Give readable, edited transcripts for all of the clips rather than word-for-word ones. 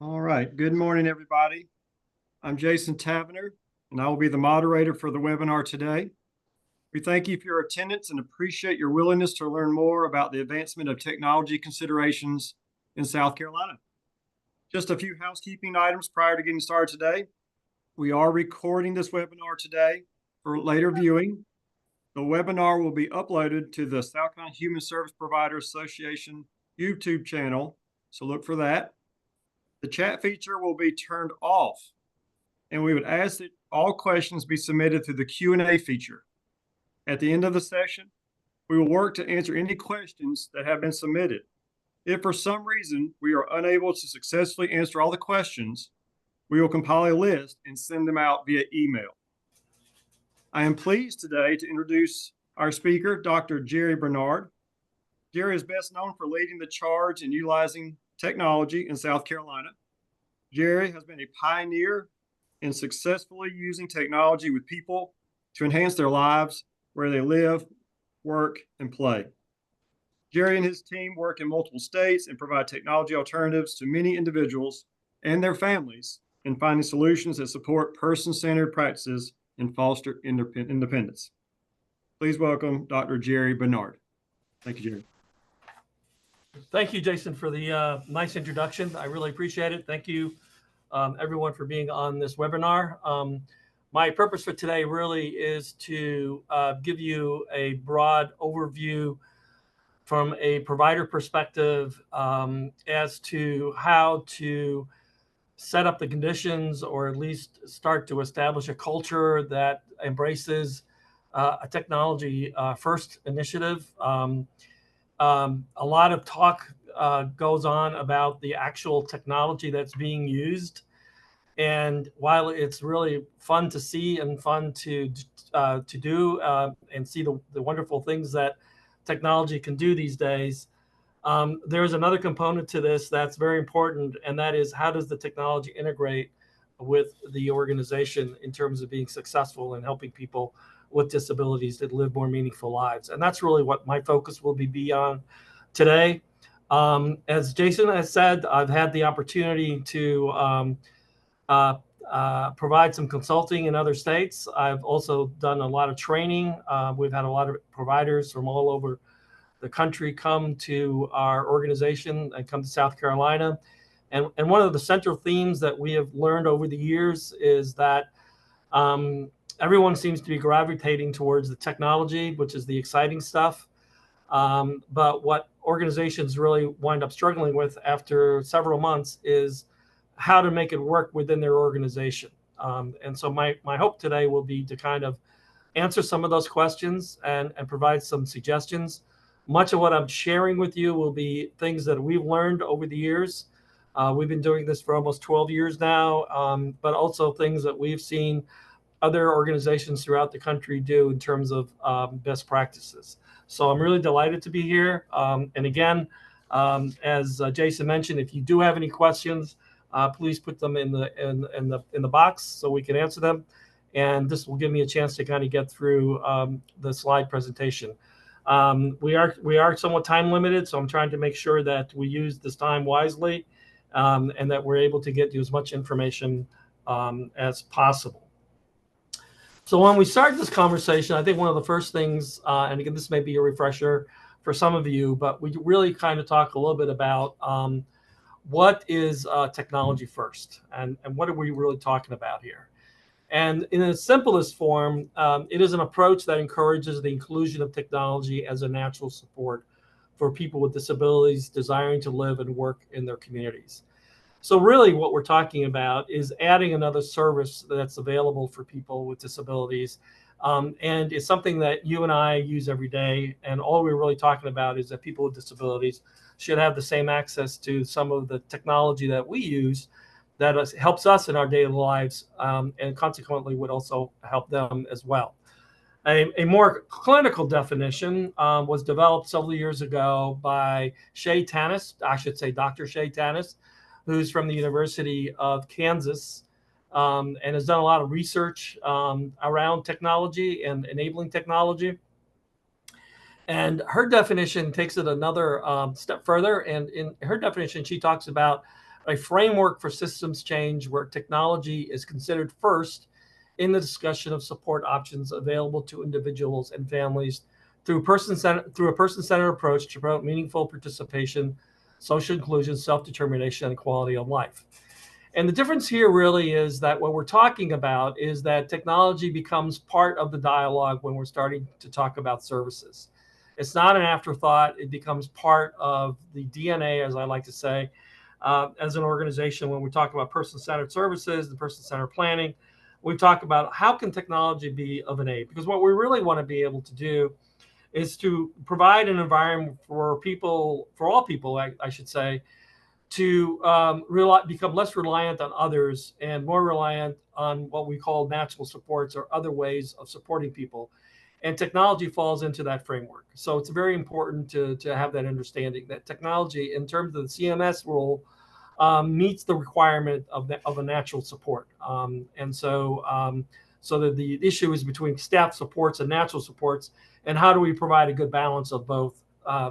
All right. Good morning, everybody. I'm Jason Tavener, and I will be the moderator for the webinar today. We thank you for your attendance and appreciate your willingness to learn more about the advancement of technology considerations in South Carolina. Just a few housekeeping items prior to getting started today. We are recording this webinar today for later viewing. The webinar will be uploaded to the South Carolina Human Service Provider Association YouTube channel, so look for that. The chat feature will be turned off, and we would ask that all questions be submitted through the Q&A feature. At the end of the session, we will work to answer any questions that have been submitted. If for some reason we are unable to successfully answer all the questions, we will compile a list and send them out via email. I am pleased today to introduce our speaker, Dr. Jerry Bernard. Jerry is best known for leading the charge in utilizing technology in South Carolina. Jerry has been a pioneer in successfully using technology with people to enhance their lives where they live, work, and play. Jerry and his team work in multiple states and provide technology alternatives to many individuals and their families in finding solutions that support person-centered practices and foster independence. Please welcome Dr. Jerry Bernard. Thank you, Jerry. Thank you, Jason, for the nice introduction. I really appreciate it. Thank you, everyone, for being on this webinar. My purpose for today really is to give you a broad overview from a provider perspective as to how to set up the conditions, or at least start to establish a culture that embraces a technology first initiative. A lot of talk goes on about the actual technology that's being used. And while it's really fun to see and fun to do and see the wonderful things that technology can do these days, there's another component to this that's very important, and that is, how does the technology integrate with the organization in terms of being successful and helping people with disabilities that live more meaningful lives. And that's really what my focus will be on today. As Jason has said, I've had the opportunity to provide some consulting in other states. I've also done a lot of training. We've had a lot of providers from all over the country come to our organization and come to South Carolina. And one of the central themes that we have learned over the years is that everyone seems to be gravitating towards the technology, which is the exciting stuff. But what organizations really wind up struggling with after several months is how to make it work within their organization. And so my hope today will be to kind of answer some of those questions and provide some suggestions. Much of what I'm sharing with you will be things that we've learned over the years. We've been doing this for almost 12 years now, but also things that we've seen other organizations throughout the country do in terms of best practices. So I'm really delighted to be here. And again, as Jason mentioned, if you do have any questions, please put them in the box so we can answer them. And this will give me a chance to kind of get through the slide presentation. We are somewhat time limited, so I'm trying to make sure that we use this time wisely and that we're able to get you as much information as possible. So when we start this conversation, I think one of the first things, and again, this may be a refresher for some of you, but we really kind of talk a little bit about what is technology first, and what are we really talking about here? And in its simplest form, it is an approach that encourages the inclusion of technology as a natural support for people with disabilities desiring to live and work in their communities. So really what we're talking about is adding another service that's available for people with disabilities. And it's something that you and I use every day. And all we're really talking about is that people with disabilities should have the same access to some of the technology that we use that helps us in our daily lives, and consequently would also help them as well. A more clinical definition was developed several years ago by Shay Tanis, I should say Dr. Shay Tanis, who's from the University of Kansas, and has done a lot of research around technology and enabling technology. And her definition takes it another step further. And in her definition, she talks about a framework for systems change where technology is considered first in the discussion of support options available to individuals and families through a person-centered approach to promote meaningful participation, social inclusion, self-determination, and quality of life. And the difference here really is that what we're talking about is that technology becomes part of the dialogue when we're starting to talk about services. It's not an afterthought. It becomes part of the DNA, as I like to say, as an organization. When we talk about person-centered services, the person-centered planning, we talk about how can technology be of an aid? Because what we really want to be able to do is to provide an environment for people, for all people, I should say, to become less reliant on others and more reliant on what we call natural supports or other ways of supporting people. And technology falls into that framework. So it's very important to have that understanding that technology, in terms of the CMS rule, meets the requirement of a natural support. So that the issue is between staff supports and natural supports, and how do we provide a good balance of both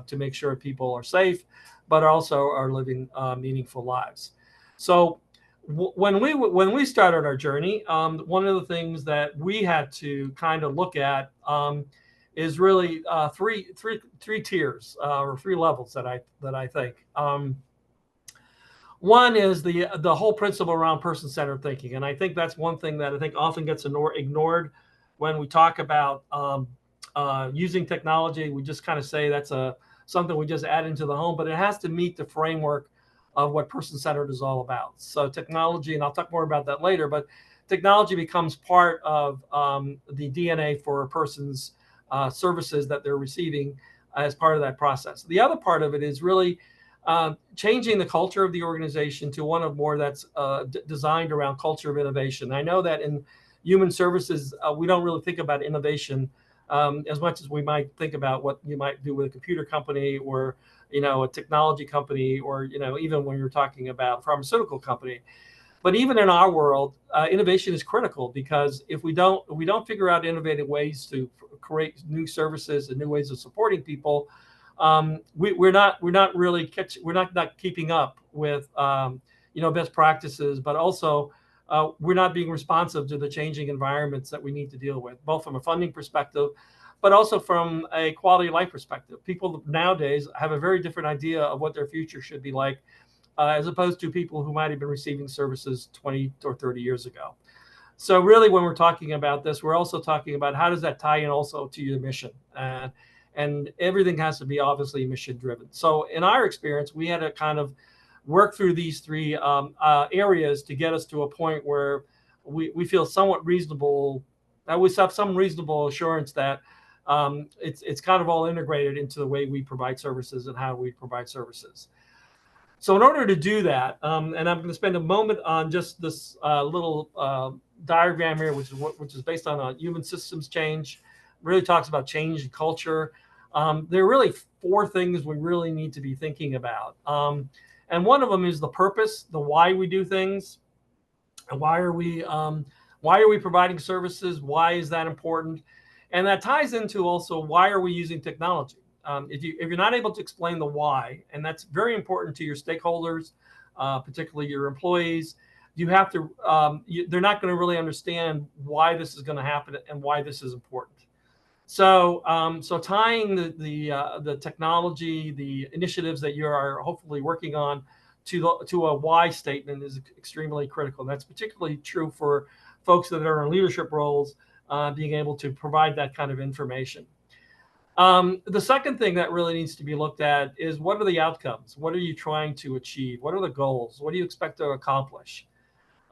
to make sure people are safe, but also are living meaningful lives. So when we started our journey, one of the things that we had to kind of look at is really three tiers or three levels that I think. One is the whole principle around person-centered thinking, and I think that's one thing that I think often gets ignored when we talk about using technology. We just kind of say that's something we just add into the home, but it has to meet the framework of what person-centered is all about. So technology, and I'll talk more about that later, but technology becomes part of the DNA for a person's services that they're receiving as part of that process. The other part of it is really changing the culture of the organization to one of more that's designed around culture of innovation. I know that in human services, we don't really think about innovation as much as we might think about what you might do with a computer company or, a technology company, or, even when you're talking about a pharmaceutical company. But even in our world, innovation is critical, because if we don't figure out innovative ways to create new services and new ways of supporting people, we're not keeping up with best practices, but also we're not being responsive to the changing environments that we need to deal with, both from a funding perspective, but also from a quality of life perspective. People nowadays have a very different idea of what their future should be like, as opposed to people who might have been receiving services 20 or 30 years ago. So really, when we're talking about this, we're also talking about how does that tie in also to your mission. And everything has to be obviously mission driven. So in our experience, we had to kind of work through these three areas to get us to a point where we feel somewhat reasonable, that we have some reasonable assurance that it's kind of all integrated into the way we provide services and how we provide services. So in order to do that, and I'm going to spend a moment on just this little diagram here, which is based on a human systems change, really talks about change in culture. There are really four things we really need to be thinking about. And one of them is the purpose, the why we do things. And why are we providing services? Why is that important? And that ties into also, why are we using technology? If you're not able to explain the why, and that's very important to your stakeholders, particularly your employees, you have to. They're not going to really understand why this is going to happen and why this is important. So tying the technology, the initiatives that you are hopefully working on to a why statement is extremely critical. And that's particularly true for folks that are in leadership roles, being able to provide that kind of information. The second thing that really needs to be looked at is, what are the outcomes? What are you trying to achieve? What are the goals? What do you expect to accomplish?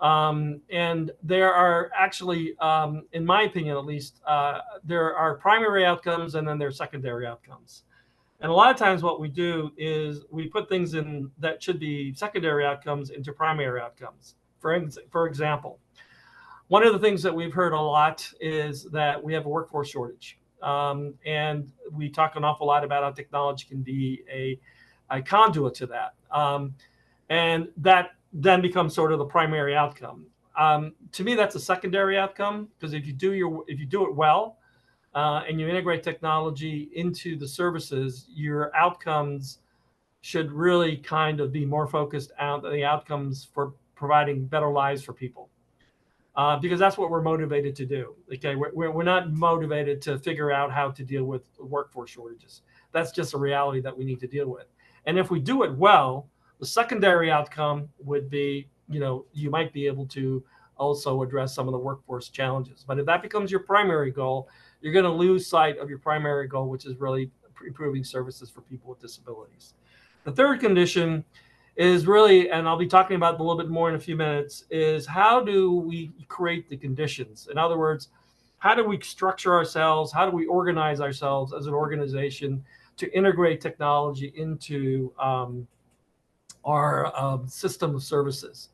And there are actually, in my opinion at least, there are primary outcomes and then there are secondary outcomes. And a lot of times what we do is we put things in that should be secondary outcomes into primary outcomes. For example, one of the things that we've heard a lot is that we have a workforce shortage. And we talk an awful lot about how technology can be a conduit to that. And that then becomes sort of the primary outcome. To me, that's a secondary outcome, because if you do it well, and you integrate technology into the services, your outcomes should really kind of be more focused on the outcomes for providing better lives for people. Because that's what we're motivated to do. Okay, we're not motivated to figure out how to deal with workforce shortages. That's just a reality that we need to deal with. And if we do it well, the secondary outcome would be, you might be able to also address some of the workforce challenges. But if that becomes your primary goal, you're going to lose sight of your primary goal, which is really improving services for people with disabilities. The third condition is really, and I'll be talking about it a little bit more in a few minutes, is how do we create the conditions? In other words, how do we structure ourselves? How do we organize ourselves as an organization to integrate technology into our system of services?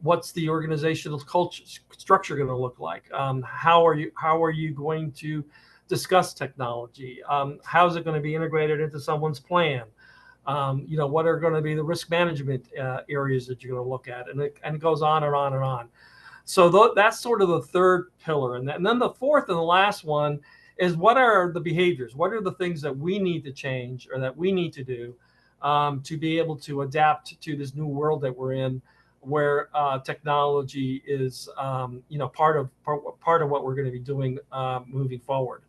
What's the organizational culture structure going to look like? How are you going to discuss technology? How is it going to be integrated into someone's plan? What are going to be the risk management areas that you're going to look at? And it goes on and on and on. So that's sort of the third pillar. And then the fourth and the last one is, what are the behaviors? What are the things that we need to change or that we need to do to be able to adapt to this new world that we're in, where technology is part of what we're going to be doing moving forward.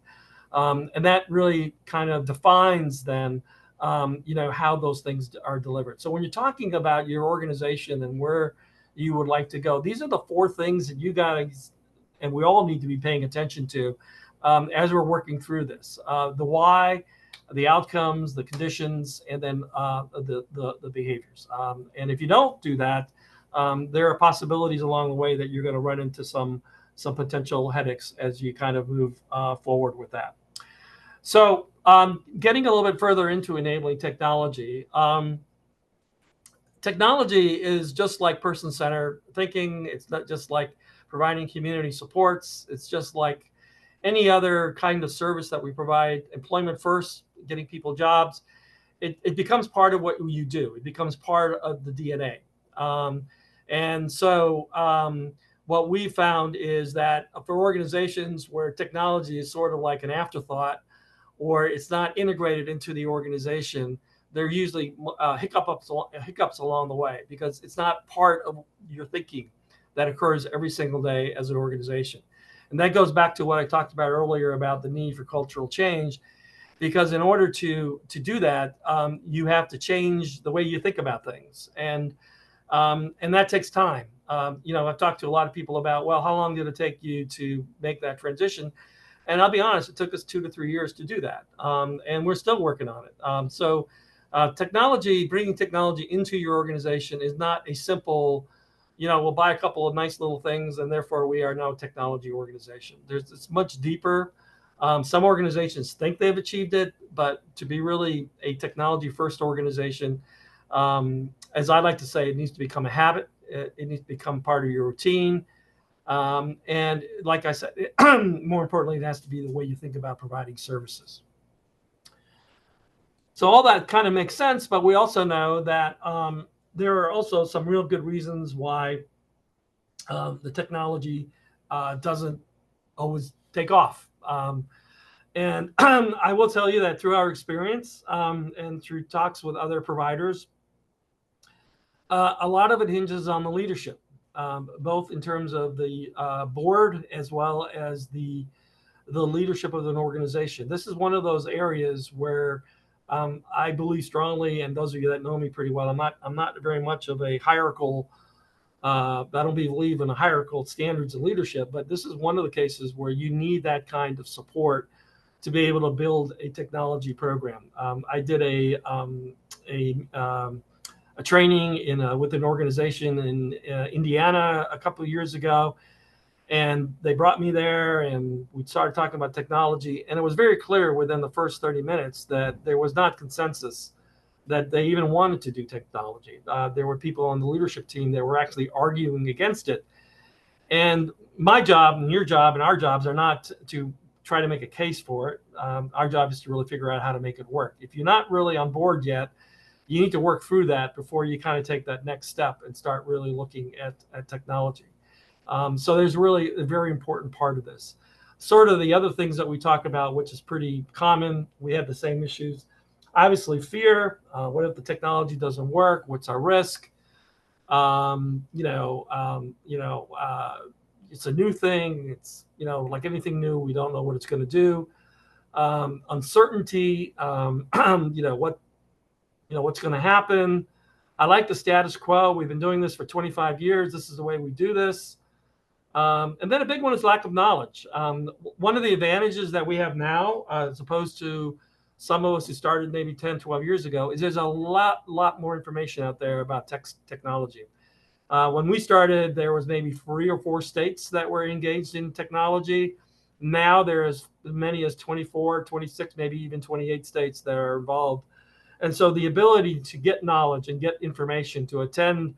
And that really kind of defines then how those things are delivered. So when you're talking about your organization and where you would like to go, these are the four things that you guys and we all need to be paying attention to as we're working through this. The why, the outcomes, the conditions, and then the behaviors. And if you don't do that, there are possibilities along the way that you're going to run into some potential headaches as you kind of move forward with that. So getting a little bit further into enabling technology, technology is just like person-centered thinking. It's not just like providing community supports. It's just like any other kind of service that we provide. Employment first, getting people jobs. It becomes part of what you do. It becomes part of the DNA. And so what we found is that for organizations where technology is sort of like an afterthought, or it's not integrated into the organization, there are usually hiccups along the way, because it's not part of your thinking that occurs every single day as an organization. And that goes back to what I talked about earlier about the need for cultural change, because in order to do that, you have to change the way you think about things. And that takes time. I've talked to a lot of people about, well, how long did it take you to make that transition? And I'll be honest, it took us 2 to 3 years to do that. And we're still working on it. So bringing technology into your organization is not a simple, we'll buy a couple of nice little things and therefore we are now a technology organization. It's much deeper. Some organizations think they've achieved it, but to be really a technology first organization, as I like to say, it needs to become a habit. It needs to become part of your routine. And like I said, more importantly, it has to be the way you think about providing services. So all that kind of makes sense, but we also know that there are also some real good reasons why the technology doesn't always take off. And I will tell you that through our experience and through talks with other providers, a lot of it hinges on the leadership. Both in terms of the board as well as the leadership of an organization. This is one of those areas where I believe strongly, and those of you that know me pretty well, I'm not very much of a hierarchical. I don't believe in a hierarchical standards of leadership, but this is one of the cases where you need that kind of support to be able to build a technology program. I did a training with an organization in Indiana a couple of years ago, and they brought me there and we started talking about technology, and it was very clear within the first 30 minutes that there was not consensus that they even wanted to do technology. There were people on the leadership team that were actually arguing against it. And my job and your job and our jobs are not to try to make a case for it. Our job is to really figure out how to make it work. If you're not really on board yet, you need to work through that before you kind of take that next step and start really looking at technology. So there's really a very important part of this. Sort of the other things that we talk about, which is pretty common, we have the same issues. Obviously, fear. What if the technology doesn't work? What's our risk? Um, you know, um, you know, uh, it's a new thing. It's, like anything new, we don't know what it's going to do. Uncertainty. What's going to happen. I like the status quo. We've been doing this for 25 years. This is the way we do this. And then a big one is lack of knowledge. One of the advantages that we have now, as opposed to some of us who started maybe 10, 12 years ago, is there's a lot more information out there about technology. When we started, there was maybe 3 or 4 states that were engaged in technology. Now there's as many as 24, 26, maybe even 28 states that are involved. And so the ability to get knowledge and get information, to attend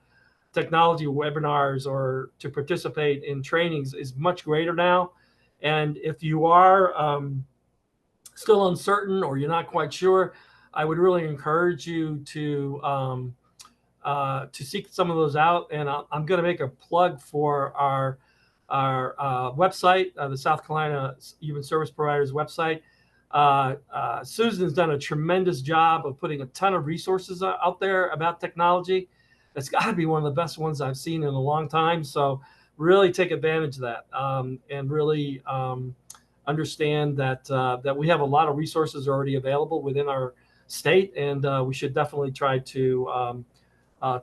technology webinars or to participate in trainings is much greater now. And if you are still uncertain or you're not quite sure, I would really encourage you to seek some of those out. And I'm going to make a plug for our website, the South Carolina Human Service Providers website. Susan's done a tremendous job of putting a ton of resources out there about technology. It's got to be one of the best ones I've seen in a long time. So really take advantage of that, and really understand that we have a lot of resources already available within our state, and we should definitely try to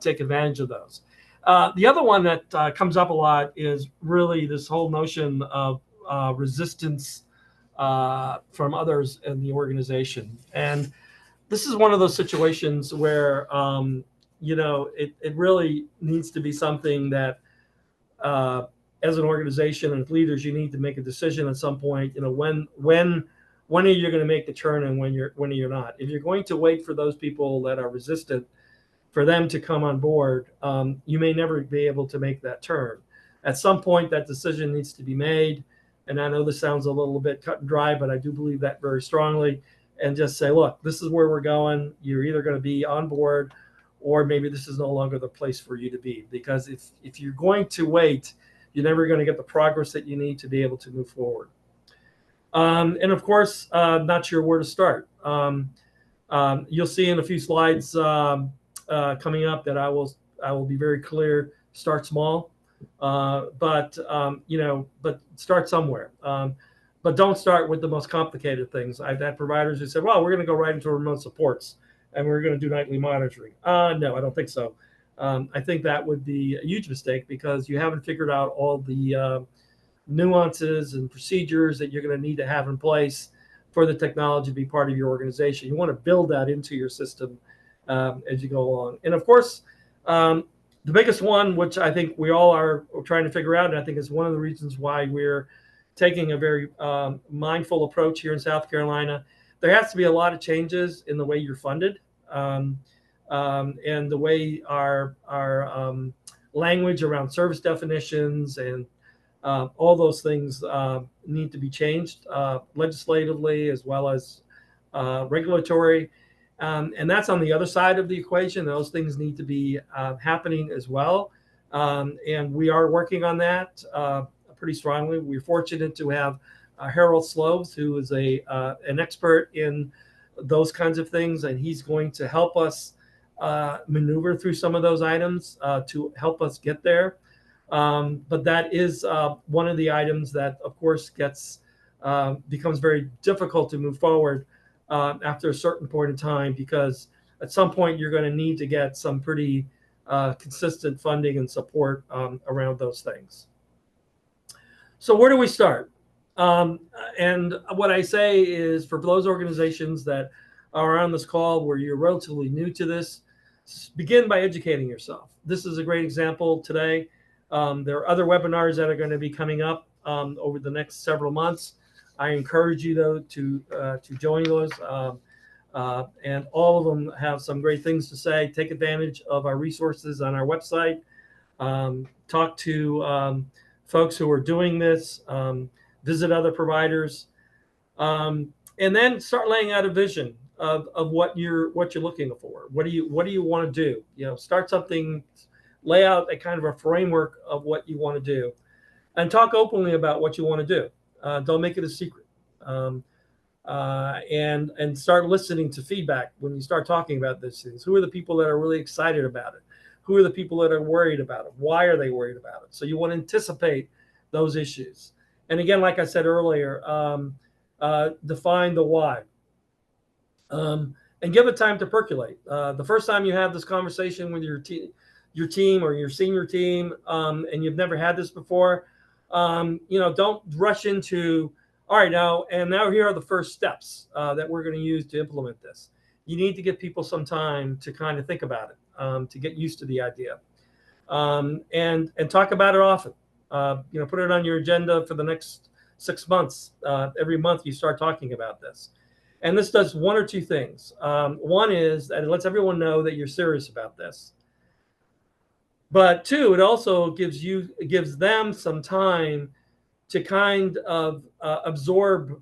take advantage of those. The other one that comes up a lot is really this whole notion of resistance from others in the organization. And this is one of those situations where, it really needs to be something that, as an organization and leaders, you need to make a decision at some point. When are you going to make the turn, and when you're not? If you're going to wait for those people that are resistant for them to come on board, you may never be able to make that turn. At some point, that decision needs to be made. And I know this sounds a little bit cut and dry, but I do believe that very strongly. And just say, look, this is where we're going. You're either going to be on board, or maybe this is no longer the place for you to be. Because if you're going to wait, you're never going to get the progress that you need to be able to move forward. And of course, not sure where to start. You'll see in a few slides coming up that I will be very clear. Start small, but start somewhere. But don't start with the most complicated things. I've had providers who said, "Well, we're going to go right into remote supports, and we're going to do nightly monitoring." No, I don't think so. I think that would be a huge mistake, because you haven't figured out all the nuances and procedures that you're going to need to have in place for the technology to be part of your organization. You want to build that into your system as you go along. And of course, the biggest one, which I think we all are trying to figure out, and I think is one of the reasons why we're taking a very mindful approach here in South Carolina, there has to be a lot of changes in the way you're funded, and the way our language around service definitions and all those things need to be changed legislatively, as well as regulatory. And that's on the other side of the equation. Those things need to be happening as well. And we are working on that pretty strongly. We're fortunate to have Harold Sloves, who is an expert in those kinds of things, and he's going to help us maneuver through some of those items to help us get there. But that is one of the items that, of course, becomes very difficult to move forward after a certain point in time, because at some point you're going to need to get some pretty consistent funding and support around those things. So where do we start? And what I say is, for those organizations that are on this call where you're relatively new to this, begin by educating yourself. This is a great example today. There are other webinars that are going to be coming up over the next several months. I encourage you, though, to join those. And all of them have some great things to say. Take advantage of our resources on our website. Talk to folks who are doing this. Visit other providers. And then start laying out a vision of what you're looking for. What do you want to do? Start something. Lay out a kind of a framework of what you want to do, and talk openly about what you want to do. Don't make it a secret. and start listening to feedback when you start talking about these things. Who are the people that are really excited about it? Who are the people that are worried about it? Why are they worried about it? So you want to anticipate those issues. And again, like I said earlier, define the why. And give it time to percolate. The first time you have this conversation with your team or your senior team, and you've never had this before, don't rush into, all right, now here are the first steps that we're going to use to implement this. You need to give people some time to kind of think about it, to get used to the idea, and talk about it often. Put it on your agenda for the next 6 months. Every month you start talking about this. And this does one or two things. One is that it lets everyone know that you're serious about this. But two, it also gives them some time to kind of absorb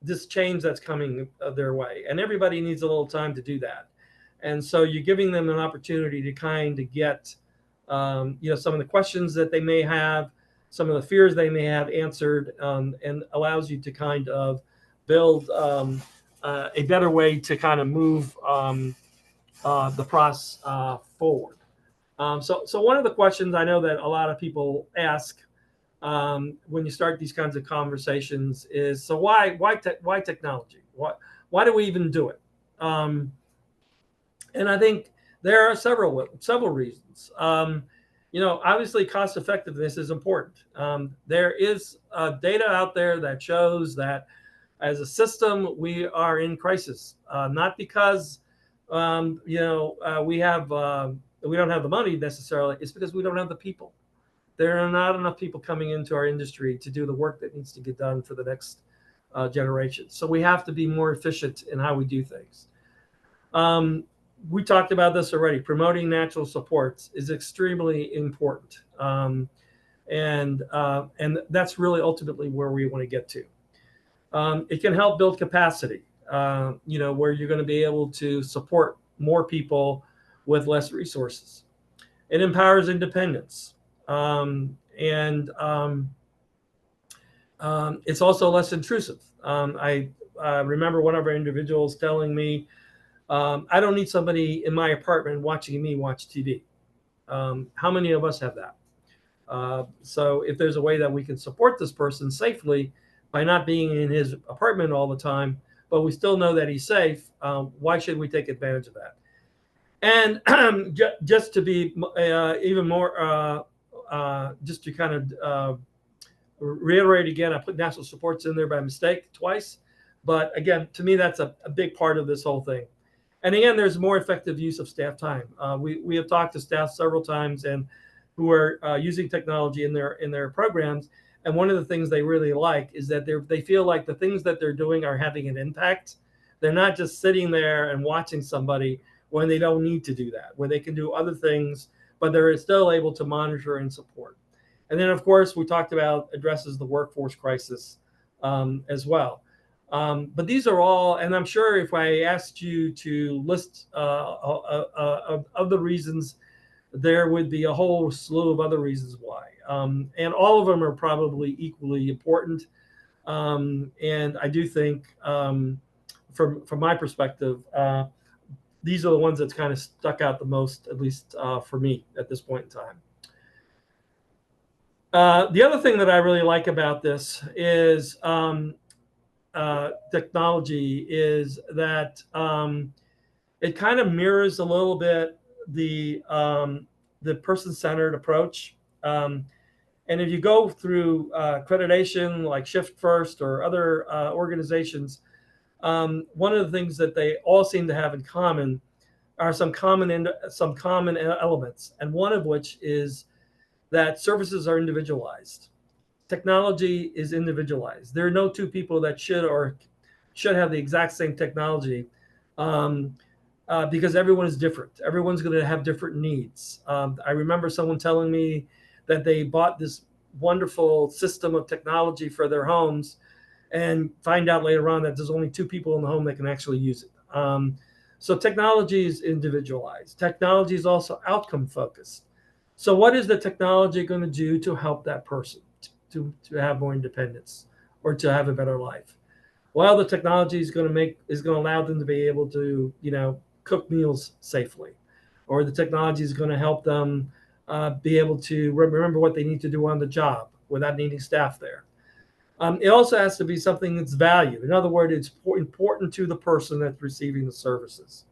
this change that's coming their way. And everybody needs a little time to do that. And so you're giving them an opportunity to kind of get, some of the questions that they may have, some of the fears they may have answered, and allows you to kind of build a better way to kind of move the process forward. So one of the questions I know that a lot of people ask when you start these kinds of conversations is, so why technology? Why do we even do it? And I think there are several reasons. Obviously, cost effectiveness is important. There is data out there that shows that as a system, we are in crisis, not because we don't have the money necessarily. It's because we don't have the people. There are not enough people coming into our industry to do the work that needs to get done for the next generation. So we have to be more efficient in how we do things. We talked about this already. Promoting natural supports is extremely important, and that's really ultimately where we want to get to. It can help build capacity, where you're going to be able to support more people with less resources. It empowers independence, and it's also less intrusive. I remember one of our individuals telling me, I don't need somebody in my apartment watching me watch TV. How many of us have that? So if there's a way that we can support this person safely by not being in his apartment all the time, but we still know that he's safe, why should we take advantage of that? And just to be even more, just to kind of reiterate again, I put national supports in there by mistake twice. But again, to me, that's a big part of this whole thing. And again, there's more effective use of staff time. We have talked to staff several times and who are using technology in their programs. And one of the things they really like is that they feel like the things that they're doing are having an impact. They're not just sitting there and watching somebody when they don't need to do that, when they can do other things, but they're still able to monitor and support. And then, of course, we talked about addresses the workforce crisis as well. But these are all, and I'm sure if I asked you to list of the reasons, there would be a whole slew of other reasons why. And all of them are probably equally important. And I do think, from my perspective, these are the ones that's kind of stuck out the most, at least for me at this point in time. The other thing that I really like about this is technology is that it kind of mirrors a little bit the person-centered approach. And if you go through accreditation like Shift First or other organizations, one of the things that they all seem to have in common are some common elements, and one of which is that services are individualized. Technology is individualized. There are no two people that should have the exact same technology, because everyone is different. Everyone's going to have different needs. I remember someone telling me that they bought this wonderful system of technology for their homes and find out later on that there's only two people in the home that can actually use it. So technology is individualized. Technology is also outcome focused. So what is the technology going to do to help that person to have more independence or to have a better life? Well, the technology is going to allow them to be able to, cook meals safely, or the technology is going to help them be able to remember what they need to do on the job without needing staff there. It also has to be something that's valued. In other words, it's important to the person that's receiving the services.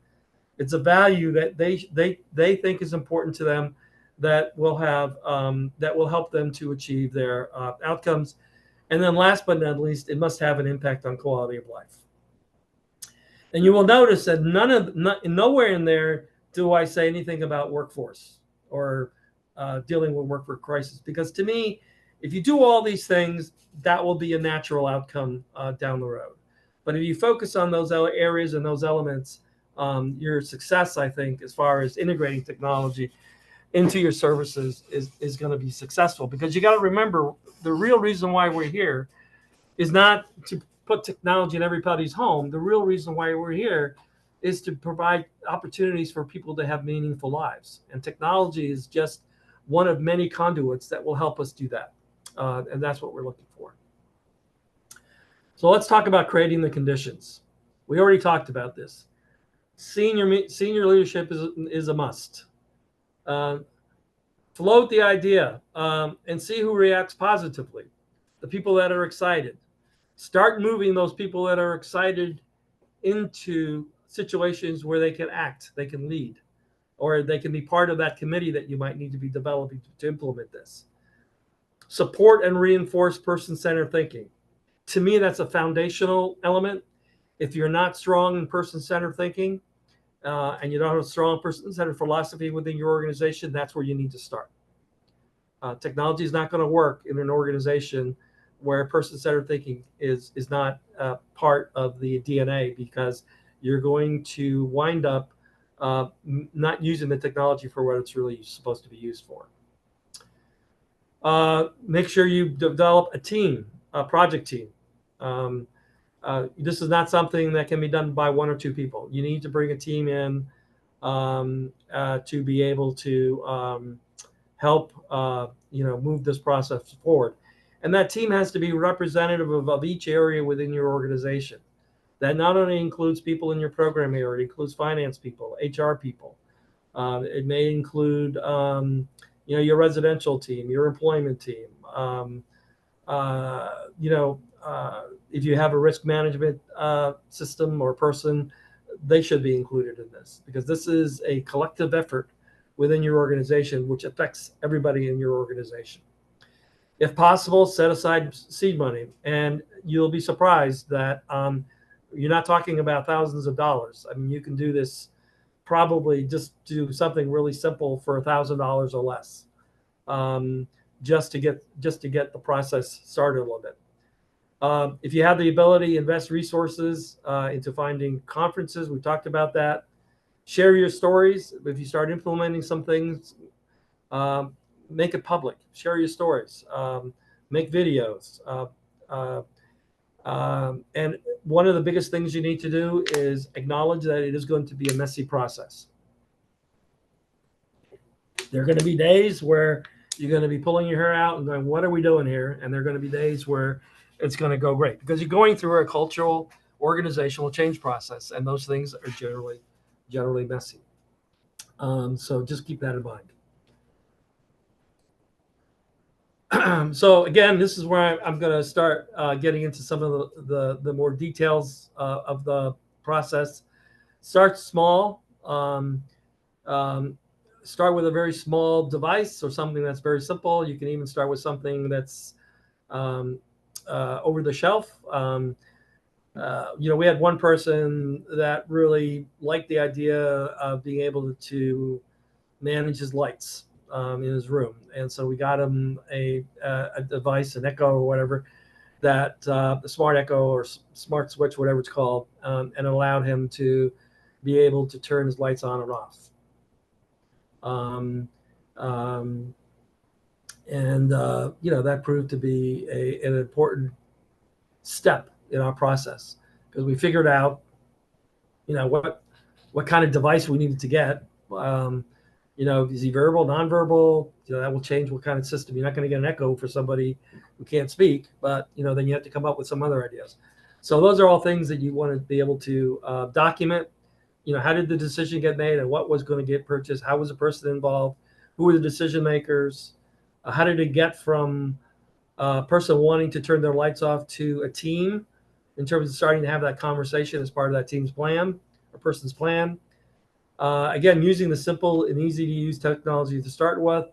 It's a value that they think is important to them, that will help them to achieve their outcomes. And then last but not least, it must have an impact on quality of life. And you will notice that nowhere in there do I say anything about workforce or dealing with workforce crisis. Because to me, if you do all these things, that will be a natural outcome down the road. But if you focus on those areas and those elements, your success, I think, as far as integrating technology into your services is going to be successful. Because you got to remember, the real reason why we're here is not to put technology in everybody's home. The real reason why we're here is to provide opportunities for people to have meaningful lives. And technology is just one of many conduits that will help us do that. And that's what we're looking for. So let's talk about creating the conditions. We already talked about this. Senior leadership is a must. Float the idea and see who reacts positively. The people that are excited. Start moving those people that are excited into situations where they can act, they can lead, or they can be part of that committee that you might need to be developing to implement this. Support and reinforce person-centered thinking. To me, that's a foundational element. If you're not strong in person-centered thinking and you don't have a strong person-centered philosophy within your organization, that's where you need to start. Technology is not going to work in an organization where person-centered thinking is not part of the DNA, because you're going to wind up not using the technology for what it's really supposed to be used for. Make sure you develop a team, a project team. This is not something that can be done by one or two people. You need to bring a team in to be able to help move this process forward. And that team has to be representative of each area within your organization. That not only includes people in your program area, it includes finance people, HR people. It may include your residential team, your employment team. If you have a risk management system or person, they should be included in this, because this is a collective effort within your organization, which affects everybody in your organization. If possible, set aside seed money, and you'll be surprised that you're not talking about thousands of dollars. I mean, you can do this, probably just do something really simple for $1,000 or less, just to get the process started a little bit. If you have the ability, invest resources into finding conferences. We talked about that. Share your stories. If you start implementing some things, make it public. Share your stories. Make videos. And one of the biggest things you need to do is acknowledge that it is going to be a messy process. There are going to be days where you're going to be pulling your hair out and going, what are we doing here? And there are going to be days where it's going to go great, because you're going through a cultural, organizational change process, and those things are generally messy. So just keep that in mind. So again, this is where I'm going to start getting into some of the more details of the process. Start small. Start with a very small device or something that's very simple. You can even start with something that's over the shelf. We had one person that really liked the idea of being able to manage his lights in his room, and so we got him a device, an Echo or whatever, that the Smart Echo or Smart Switch, whatever it's called, and it allowed him to be able to turn his lights on and off. That proved to be an important step in our process, because we figured out, what kind of device we needed to get. Is he verbal, nonverbal? That will change what kind of system. You're not going to get an Echo for somebody who can't speak, but then you have to come up with some other ideas. So those are all things that you want to be able to document. How did the decision get made and what was going to get purchased? How was the person involved? Who were the decision makers? How did it get from a person wanting to turn their lights off to a team in terms of starting to have that conversation as part of that team's plan or person's plan? Again, using the simple and easy to use technology to start with,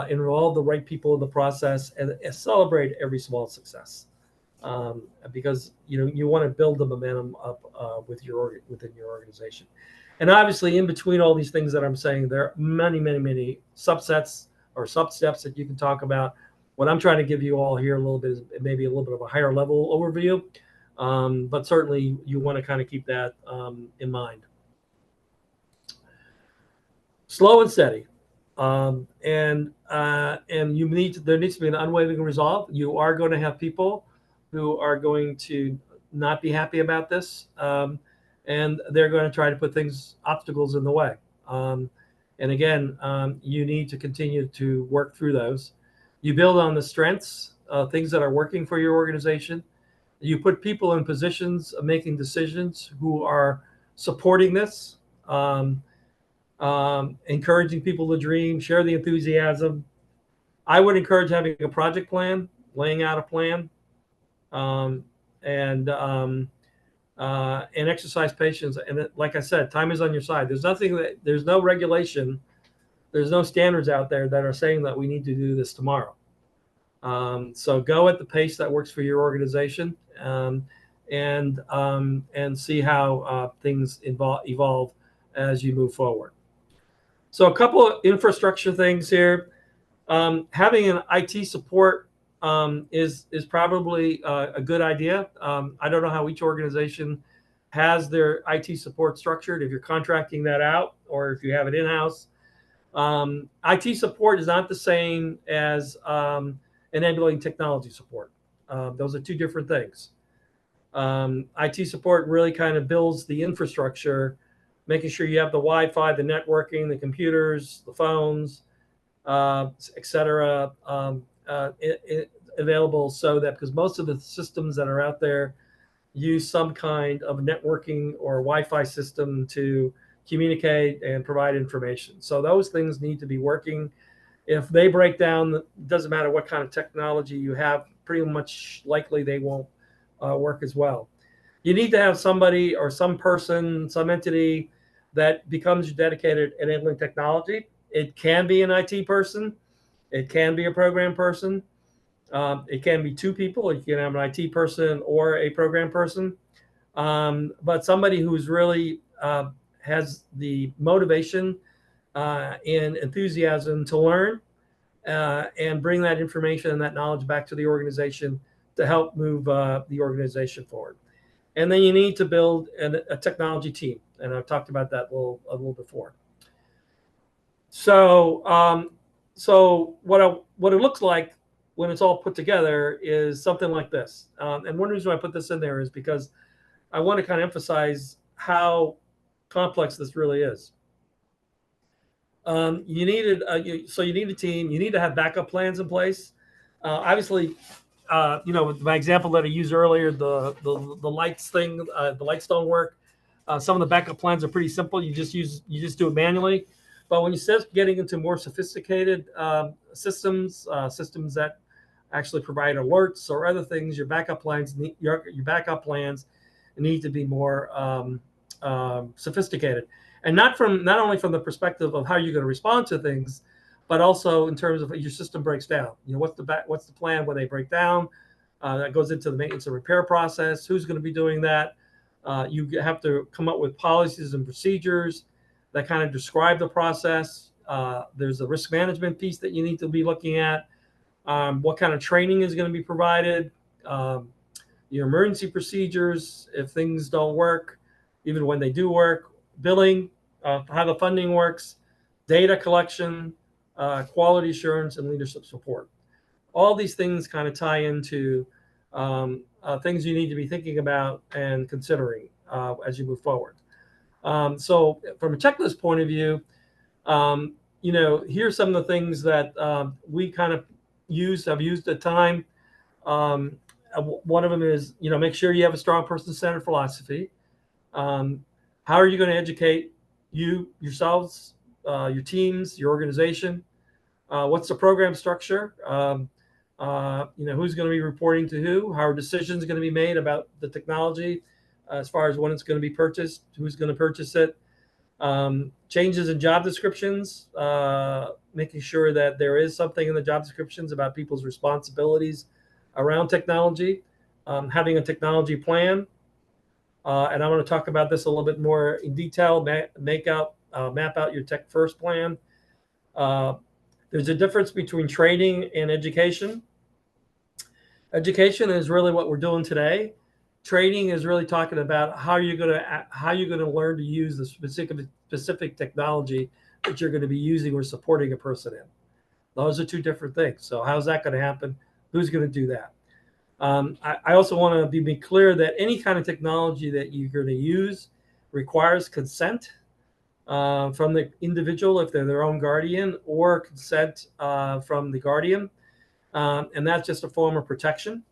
involve the right people in the process, and celebrate every small success. Because you want to build the momentum up within your organization. And obviously, in between all these things that I'm saying, there are many, many, many subsets or sub-steps that you can talk about. What I'm trying to give you all here a little bit is maybe a little bit of a higher level overview, but certainly you want to kind of keep that in mind. Slow and steady. And there needs to be an unwavering resolve. You are going to have people who are going to not be happy about this, and they're going to try to put obstacles in the way. And again, you need to continue to work through those. You build on the strengths, things that are working for your organization. You put people in positions of making decisions who are supporting this. Encouraging people to dream, share the enthusiasm. I would encourage having a project plan, laying out a plan, um, and exercise patience. And like I said, time is on your side. There's no regulation, there's no standards out there that are saying that we need to do this tomorrow. So go at the pace that works for your organization, and see how things evolve as you move forward. So a couple of infrastructure things here. Having an IT support is probably a good idea. I don't know how each organization has their IT support structured, if you're contracting that out or if you have it in-house. IT support is not the same as enabling technology support. Those are two different things. IT support really kind of builds the infrastructure, making sure you have the Wi-Fi, the networking, the computers, the phones, et cetera, available, so that, because most of the systems that are out there use some kind of networking or Wi-Fi system to communicate and provide information. So those things need to be working. If they break down, it doesn't matter what kind of technology you have, pretty much likely they won't work as well. You need to have somebody or some person, some entity that becomes dedicated enabling technology. It can be an IT person. It can be a program person. It can be two people. You can have an IT person or a program person. But somebody who's really has the motivation and enthusiasm to learn and bring that information and that knowledge back to the organization to help move the organization forward. And then you need to build a technology team. And I've talked about that a little before. So, what it looks like when it's all put together is something like this. And one reason I put this in there is because I want to kind of emphasize how complex this really is. You need a team. You need to have backup plans in place. Obviously, my example that I used earlier, the lights thing, the lights don't work. Some of the backup plans are pretty simple. You just do it manually. But when you start getting into more sophisticated systems that actually provide alerts or other things, your backup plans need to be more sophisticated, and not only from the perspective of how you're going to respond to things, but also in terms of your system breaks down. What's the plan when they break down? That goes into the maintenance and repair process. Who's going to be doing that? You have to come up with policies and procedures that kind of describe the process. There's a risk management piece that you need to be looking at. What kind of training is going to be provided? Your emergency procedures, if things don't work, even when they do work, billing, how the funding works, data collection, quality assurance, and leadership support. All these things kind of tie into things you need to be thinking about and considering as you move forward. So from a checklist point of view, here's some of the things that we kind of have used at time. one of them is, make sure you have a strong person-centered philosophy. How are you going to educate yourselves, your teams, your organization? What's the program structure? Who's going to be reporting to who? How are decisions going to be made about the technology as far as when it's going to be purchased? Who's going to purchase it? Changes in job descriptions, making sure that there is something in the job descriptions about people's responsibilities around technology, having a technology plan. And I'm going to talk about this a little bit more in detail, map out your tech first plan. There's a difference between training and education. Education is really what we're doing today. Training is really talking about how you're going to learn to use the specific technology that you're going to be using or supporting a person in. Those are two different things. So how's that going to happen? Who's going to do that? I also want to be clear that any kind of technology that you're going to use requires consent from the individual if they're their own guardian, or consent from the guardian. And that's just a form of protection.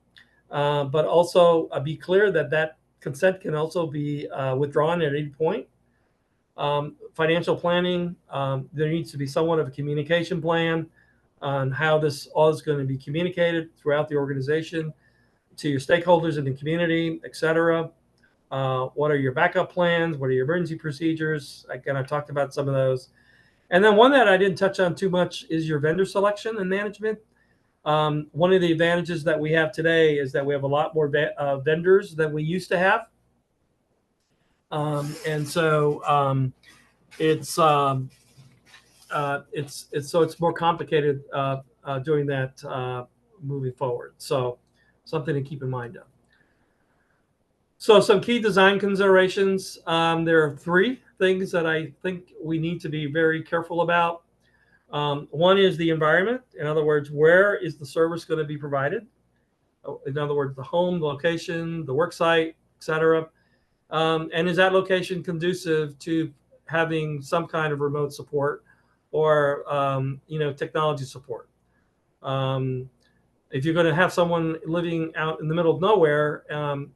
But also be clear that consent can also be withdrawn at any point. Financial planning, there needs to be somewhat of a communication plan on how this all is going to be communicated throughout the organization to your stakeholders in the community, et cetera. What are your backup plans? What are your emergency procedures? Again, I talked about some of those. And then one that I didn't touch on too much is your vendor selection and management. One of the advantages that we have today is that we have a lot more vendors than we used to have. And so it's more complicated doing that moving forward. So something to keep in mind of. So some key design considerations. There are three things that I think we need to be very careful about. One is the environment. In other words, where is the service going to be provided? In other words, the home, the location, the work site, et cetera. And is that location conducive to having some kind of remote support or technology support? If you're going to have someone living out in the middle of nowhere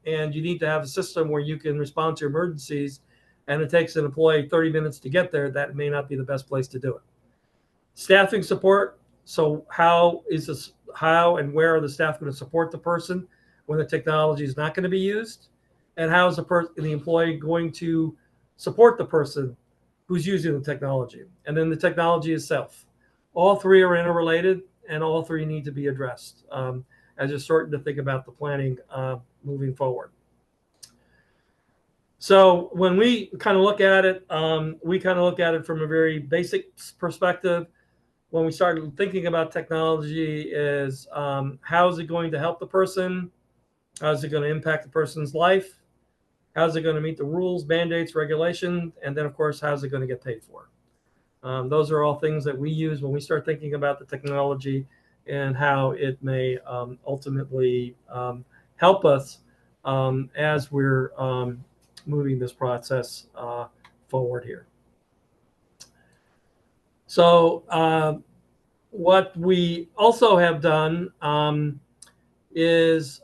and you need to have a system where you can respond to emergencies and it takes an employee 30 minutes to get there, that may not be the best place to do it. Staffing support. So how and where are the staff going to support the person when the technology is not going to be used? And how is the employee going to support the person who's using the technology? And then the technology itself. All three are interrelated, and all three need to be addressed as you're starting to think about the planning moving forward. So when we kind of look at it, we kind of look at it from a very basic perspective. When we started thinking about technology is how is it going to help the person? How is it going to impact the person's life? How is it going to meet the rules, mandates, regulations? And then, of course, how is it going to get paid for? Those are all things that we use when we start thinking about the technology and how it may ultimately help us as we're moving this process forward here. So what we also have done is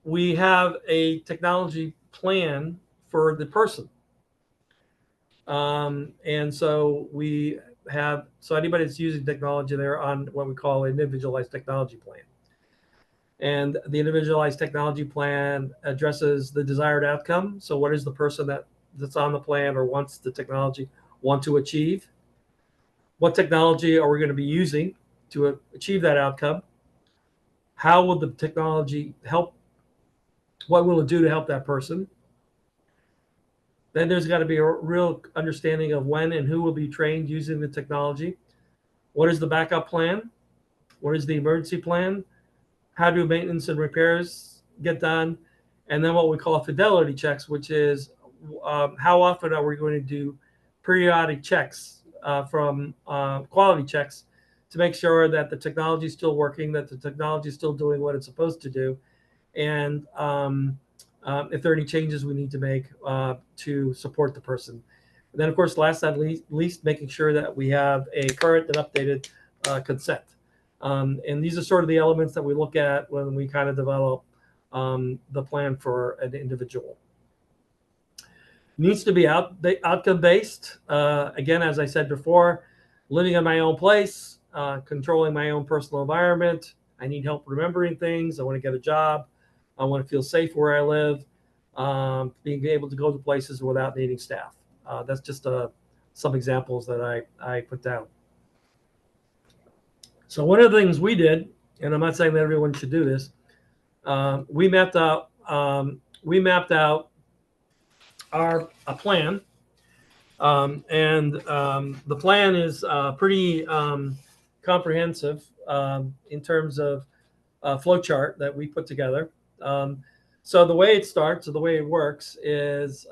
we have a technology plan for the person. And so we have, so anybody that's using technology, they're on what we call an individualized technology plan. And the individualized technology plan addresses the desired outcome. So what is the person that's on the plan or wants the technology want to achieve? What technology are we going to be using to achieve that outcome? How will the technology help? What will it do to help that person? Then there's got to be a real understanding of when and who will be trained using the technology. What is the backup plan? What is the emergency plan? How do maintenance and repairs get done? And then what we call fidelity checks, which is how often are we going to do periodic checks from quality checks to make sure that the technology is still working, that the technology is still doing what it's supposed to do, and if there are any changes we need to make to support the person. And then, of course, last but not least, making sure that we have a current and updated consent. And these are sort of the elements that we look at when we kind of develop the plan for an individual. Needs to be outcome based. Again, as I said before, living in my own place, controlling my own personal environment. I need help remembering things. I want to get a job. I want to feel safe where I live. Being able to go to places without needing staff. That's just some examples that I put down. So one of the things we did, and I'm not saying that everyone should do this, we mapped out a plan, and the plan is pretty comprehensive in terms of flow chart that we put together. So the way it starts, or the way it works, is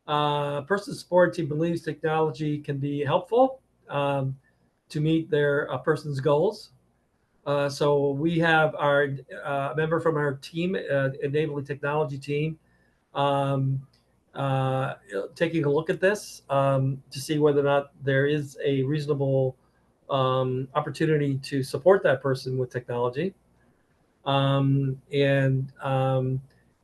person support team believes technology can be helpful to meet their person's goals. So we have our member from our team, enabling technology team, um, taking a look at this to see whether or not there is a reasonable opportunity to support that person with technology. Um, and um,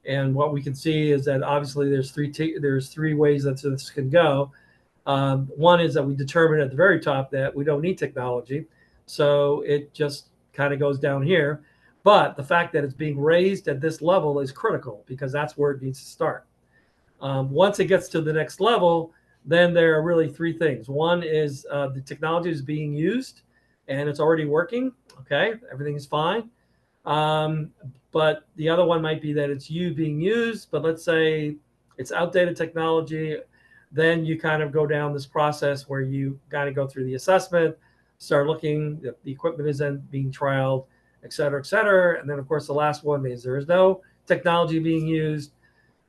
and what we can see is that obviously there's three ways that this can go. One is that we determine at the very top that we don't need technology, so it just kind of goes down here. But the fact that it's being raised at this level is critical because that's where it needs to start. Once it gets to the next level, then there are really three things. One is the technology is being used and it's already working. Okay, everything is fine. Um, but the other one might be that it's you being used, but let's say it's outdated technology. Then you kind of go down this process where you got to go through the assessment, start looking, the equipment is then being trialed, et cetera, et cetera. And then, of course, the last one is there is no technology being used.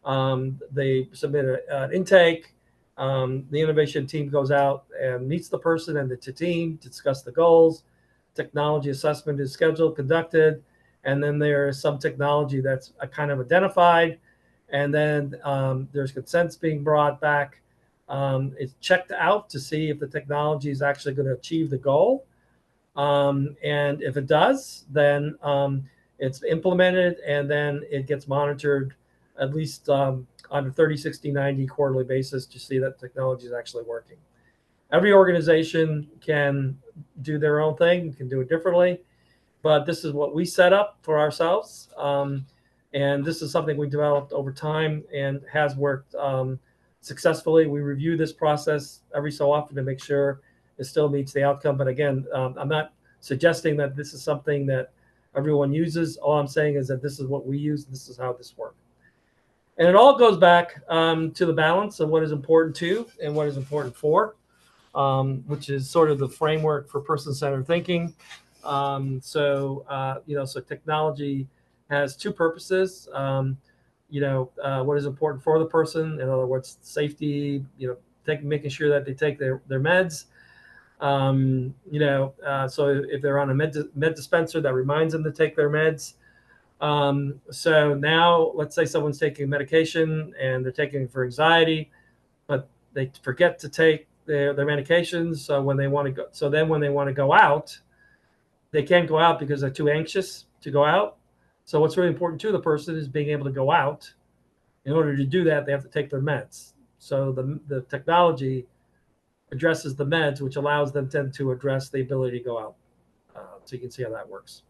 They submit an intake. The innovation team goes out and meets the person and the team to discuss the goals. Technology assessment is scheduled, conducted, and then there is some technology that's kind of identified, and then there's consents being brought back. It's checked out to see if the technology is actually going to achieve the goal, and if it does, then it's implemented, and then it gets monitored at least on a 30, 60, 90 quarterly basis to see that technology is actually working. Every organization can do their own thing, can do it differently, but this is what we set up for ourselves. And this is something we developed over time and has worked successfully. We review this process every so often to make sure it still meets the outcome. But again, I'm not suggesting that this is something that everyone uses. All I'm saying is that this is what we use. This is how this works. And it all goes back to the balance of what is important to and what is important for, which is sort of the framework for person-centered thinking. So technology has two purposes. What is important for the person, in other words, safety, making sure that they take their meds. So if they're on a med dispenser, that reminds them to take their meds. So now let's say someone's taking medication and they're taking it for anxiety, but they forget to take their medications. So when they want to go out, they can't go out because they're too anxious to go out. So what's really important to the person is being able to go out. In order to do that, they have to take their meds. So the technology addresses the meds, which allows them to address the ability to go out. So you can see how that works.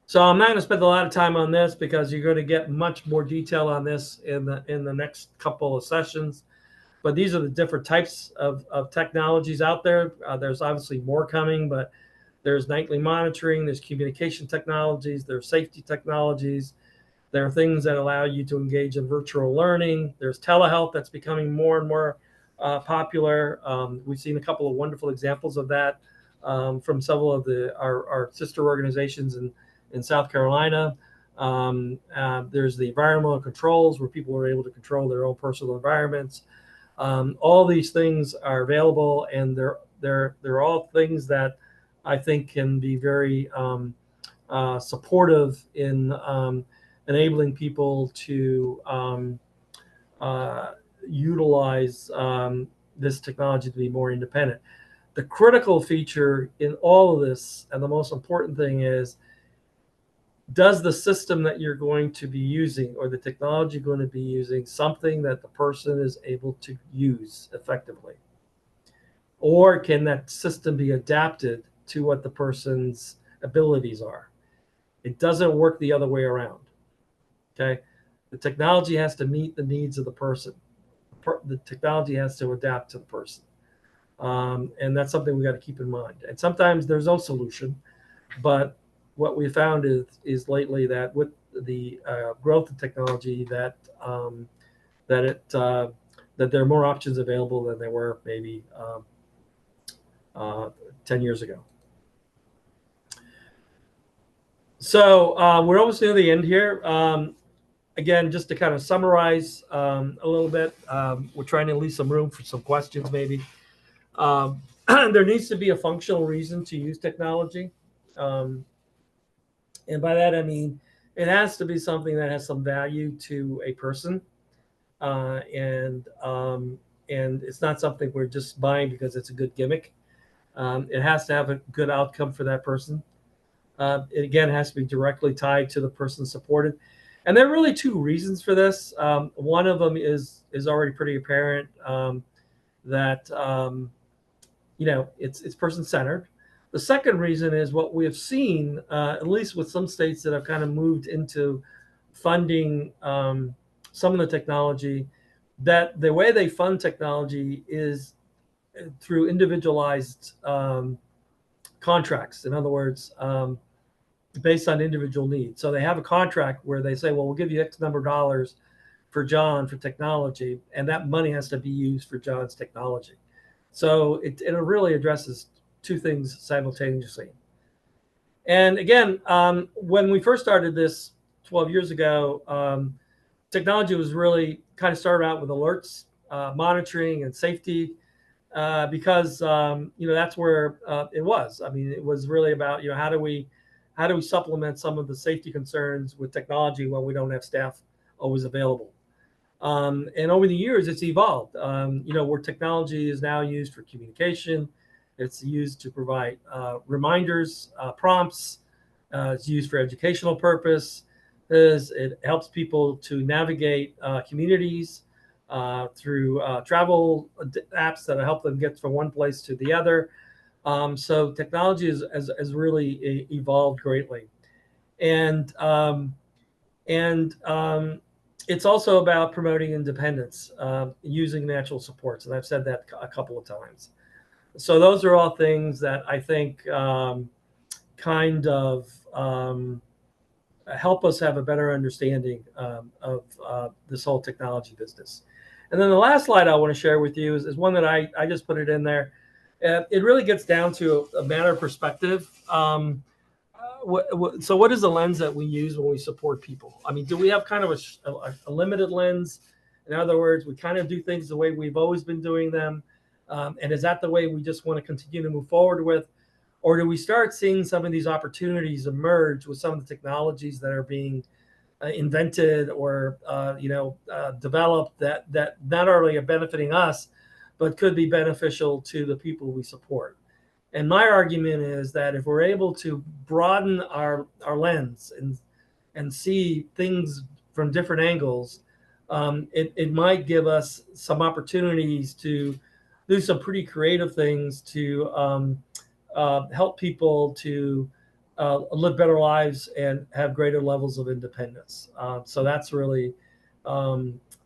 So I'm not going to spend a lot of time on this because you're going to get much more detail on this in the next couple of sessions. But these are the different types of technologies out there. There's obviously more coming, but there's nightly monitoring, there's communication technologies, there's safety technologies. There are things that allow you to engage in virtual learning. There's telehealth that's becoming more and more popular. We've seen a couple of wonderful examples of that from several of our sister organizations in South Carolina. There's the environmental controls where people are able to control their own personal environments. All these things are available, and they're all things that I think can be very supportive in enabling people to utilize this technology to be more independent. the critical feature in all of this, and the most important thing is, does the system that you're going to be using or the technology going to be using something that the person is able to use effectively? Or can that system be adapted to what the person's abilities are? It doesn't work the other way around. Okay. The technology has to meet the needs of the person. The technology has to adapt to the person. And that's something we got to keep in mind. And sometimes there's no solution, but what we found is lately that with the growth of technology, that that there are more options available than there were maybe 10 years ago. So we're almost near the end here. Again, just to kind of summarize a little bit, we're trying to leave some room for some questions maybe. There needs to be a functional reason to use technology. And by that, I mean, it has to be something that has some value to a person. And it's not something we're just buying because it's a good gimmick. It has to have a good outcome for that person. It again has to be directly tied to the person supported. And there are really two reasons for this. One of them is already pretty apparent, that it's person centered. The second reason is what we have seen, at least with some states that have kind of moved into funding some of the technology, that the way they fund technology is through individualized contracts. In other words, based on individual needs. So they have a contract where they say, well, we'll give you X number of dollars for John for technology, and that money has to be used for John's technology. So it really addresses two things simultaneously. And again, when we first started this 12 years ago, technology was really kind of started out with alerts, monitoring, and safety, because that's where it was. I mean, it was really about how do we supplement some of the safety concerns with technology when we don't have staff always available. And over the years, it's evolved. Where technology is now used for communication, it's used to provide reminders, prompts. It's used for educational purpose. It helps people to navigate communities through travel apps that help them get from one place to the other. So technology has really evolved greatly, and it's also about promoting independence using natural supports, and I've said that a couple of times. So those are all things that I think kind of help us have a better understanding of this whole technology business. And then the last slide I want to share with you is one that I just put it in there. It really gets down to a matter of perspective. So what is the lens that we use when we support people? I mean, do we have kind of a limited lens? In other words, we kind of do things the way we've always been doing them. And is that the way we just want to continue to move forward with? Or do we start seeing some of these opportunities emerge with some of the technologies that are being invented or developed that not only are benefiting us, but could be beneficial to the people we support? And my argument is that if we're able to broaden our lens and see things from different angles, it might give us some opportunities to do some pretty creative things to help people to live better lives and have greater levels of independence. So that's really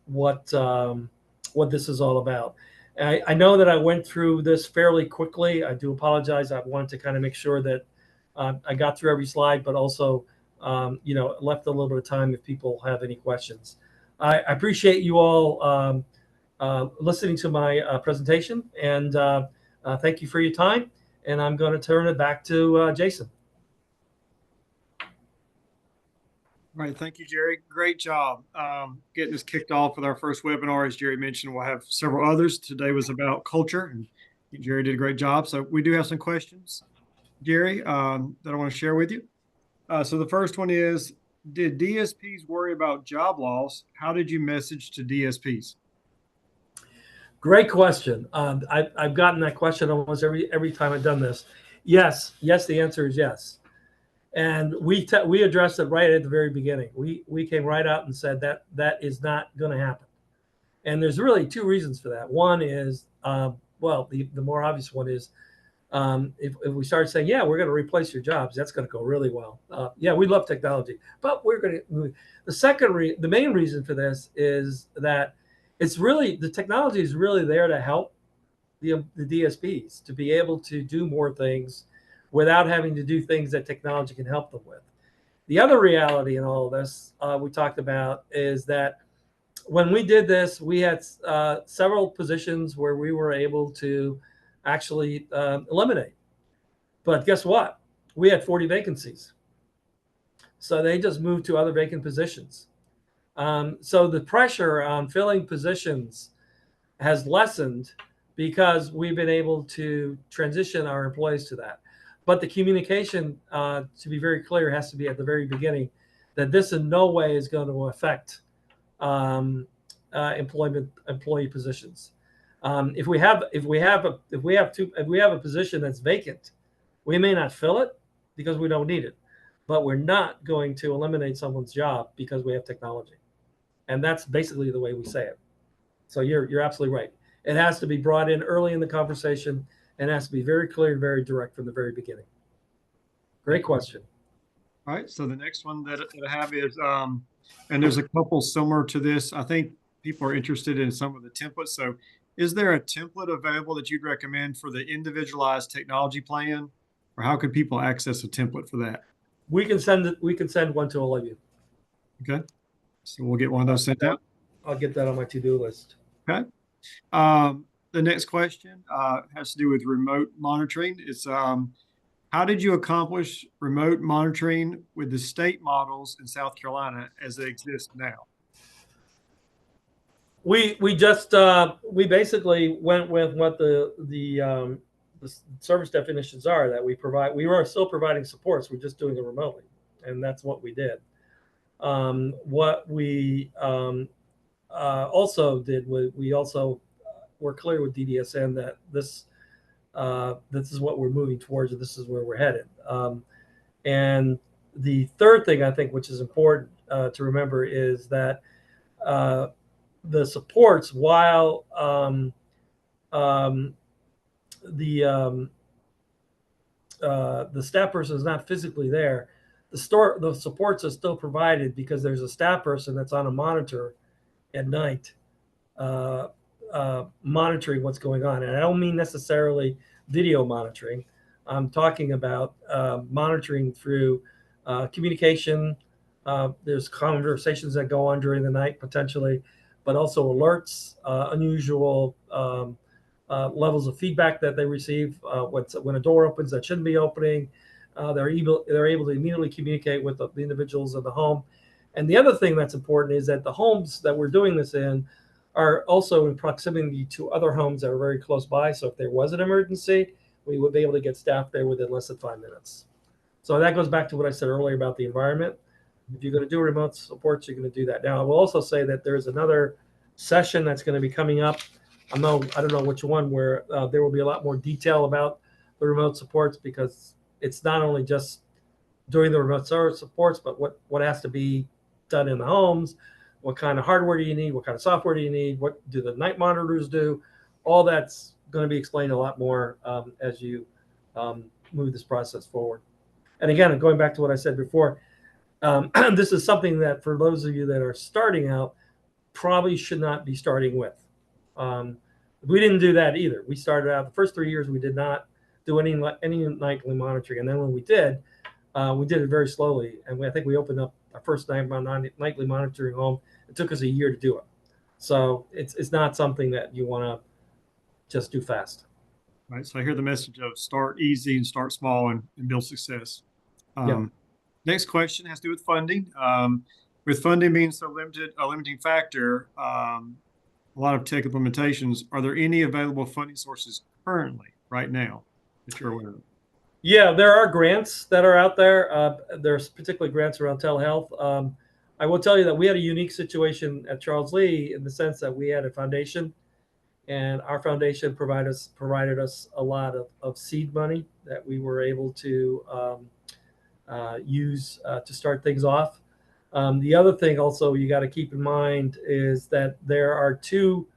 what this is all about. I know that I went through this fairly quickly. I do apologize. I wanted to kind of make sure that I got through every slide, but also left a little bit of time if people have any questions. I appreciate you all listening to my presentation, and thank you for your time. And I'm going to turn it back to Jason. All right, thank you, Jerry. Great job getting us kicked off with our first webinar. As Jerry mentioned, we'll have several others. Today was about culture, and Jerry did a great job. So we do have some questions, Jerry, that I want to share with you. So the first one is, did DSPs worry about job loss? How did you message to DSPs? Great question. I've gotten that question almost every time I've done this. Yes, yes. The answer is yes, and we addressed it right at the very beginning. We came right out and said that that is not going to happen, and there's really two reasons for that. One is, well, the more obvious one is, if we start saying, yeah, we're going to replace your jobs, that's going to go really well. Yeah, we love technology, but we're going to. The main reason for this is that it's really the technology is really there to help the DSPs to be able to do more things without having to do things that technology can help them with. The other reality in all of this we talked about is that when we did this, we had several positions where we were able to actually eliminate. But guess what? We had 40 vacancies. So they just moved to other vacant positions. So the pressure on filling positions has lessened because we've been able to transition our employees to that. But the communication, to be very clear, has to be at the very beginning that this in no way is going to affect employee positions. If we have a position that's vacant, we may not fill it because we don't need it, but we're not going to eliminate someone's job because we have technology, and that's basically the way we say it. So you're absolutely right. It has to be brought in early in the conversation and has to be very clear and very direct from the very beginning. Great question. All right. So the next one that I have is, and there's a couple similar to this. I think people are interested in some of the templates. So is there a template available that you'd recommend for the individualized technology plan? Or how could people access a template for that? We can send it. We can send one to all of you. Okay. So we'll get one of those sent out. I'll get that on my to-do list. Okay. The next question has to do with remote monitoring. It's how did you accomplish remote monitoring with the state models in South Carolina as they exist now? We basically went with what the service definitions are that we provide. We are still providing supports. We're just doing it remotely, and that's what we did. What we also did was we also were clear with DDSN that this is what we're moving towards, and this is where we're headed. And the third thing I think, which is important to remember, is that the supports, while the staff person is not physically there, the supports are still provided because there's a staff person that's on a monitor at night monitoring what's going on. And I don't mean necessarily video monitoring. I'm talking about monitoring through communication. There's conversations that go on during the night potentially, but also alerts, unusual levels of feedback that they receive when a door opens that shouldn't be opening. They're able to immediately communicate with the individuals in the home. And the other thing that's important is that the homes that we're doing this in are also in proximity to other homes that are very close by. So if there was an emergency, we would be able to get staff there within less than 5 minutes. So that goes back to what I said earlier about the environment. If you're going to do remote supports, you're going to do that. Now, I will also say that there's another session that's going to be coming up. I don't know which one, where there will be a lot more detail about the remote supports, because it's not only just doing the remote supports, but what has to be done in the homes. What kind of hardware do you need? What kind of software do you need? What do the night monitors do? All that's going to be explained a lot more as you move this process forward. And again, going back to what I said before, this is something that for those of you that are starting out, probably should not be starting with. We didn't do that either. We started out the first 3 years, we did not do any nightly monitoring. And then when we did it very slowly. And I think we opened up our first nightly monitoring home. It took us a year to do it. So it's not something that you want to just do fast. Right. So I hear the message of start easy and start small and build success. Yeah. Next question has to do with funding. With funding being so limited, a limiting factor, a lot of tech implementations, are there any available funding sources currently right now that you're aware of? Yeah, there are grants that are out there. There's particularly grants around telehealth. I will tell you that we had a unique situation at Charles Lee in the sense that we had a foundation, and our foundation provided us a lot of seed money that we were able to use to start things off. The other thing also you got to keep in mind is that there are two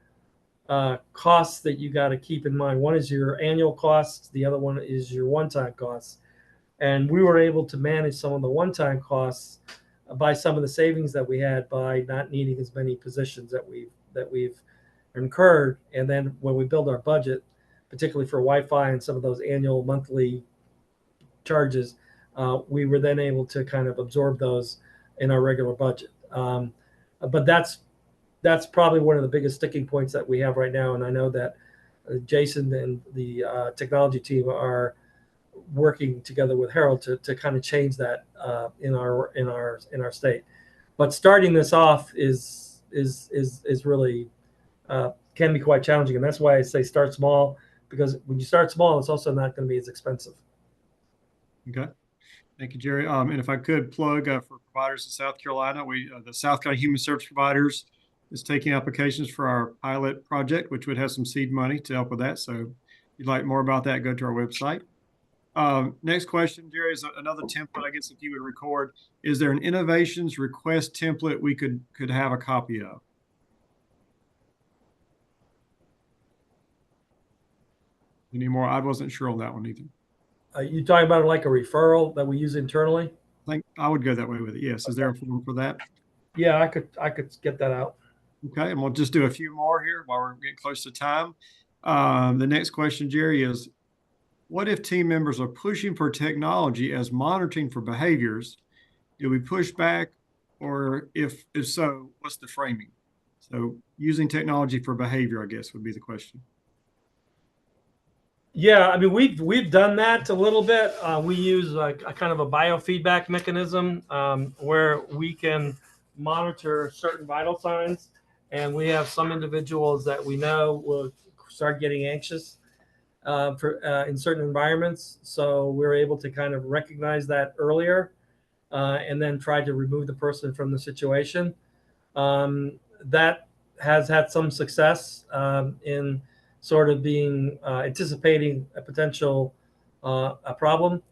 costs that you got to keep in mind. One is your annual costs. The other one is your one-time costs. And we were able to manage some of the one-time costs by some of the savings that we had by not needing as many positions that we've incurred. And then when we build our budget, particularly for Wi-Fi and some of those annual monthly charges, we were then able to kind of absorb those in our regular budget. But that's probably one of the biggest sticking points that we have right now. And I know that Jason and the technology team are working together with Harold to kind of change that in our state. But starting this off is really can be quite challenging, and that's why I say start small, because when you start small, it's also not going to be as expensive. Okay. Thank you, Jerry. And if I could plug for providers in South Carolina, the South Carolina Human Service Providers is taking applications for our pilot project, which would have some seed money to help with that. So if you'd like more about that, go to our website. Next question, Jerry, is another template, I guess, if you would record. Is there an innovations request template we could have a copy of? Any more? I wasn't sure on that one either. You talking about like a referral that we use internally? I think I would go that way with it. Yes. Is there a form for that? Yeah, I could get that out. Okay, and we'll just do a few more here while we're getting close to time. The next question, Jerry, is what if team members are pushing for technology as monitoring for behaviors? Do we push back, or if so, what's the framing? So using technology for behavior, I guess, would be the question. Yeah, I mean we've done that a little bit. We use a kind of a biofeedback mechanism where we can monitor certain vital signs, and we have some individuals that we know will start getting anxious in certain environments. So we're able to kind of recognize that earlier, and then try to remove the person from the situation. That has had some success in sort of being anticipating a potential a problem.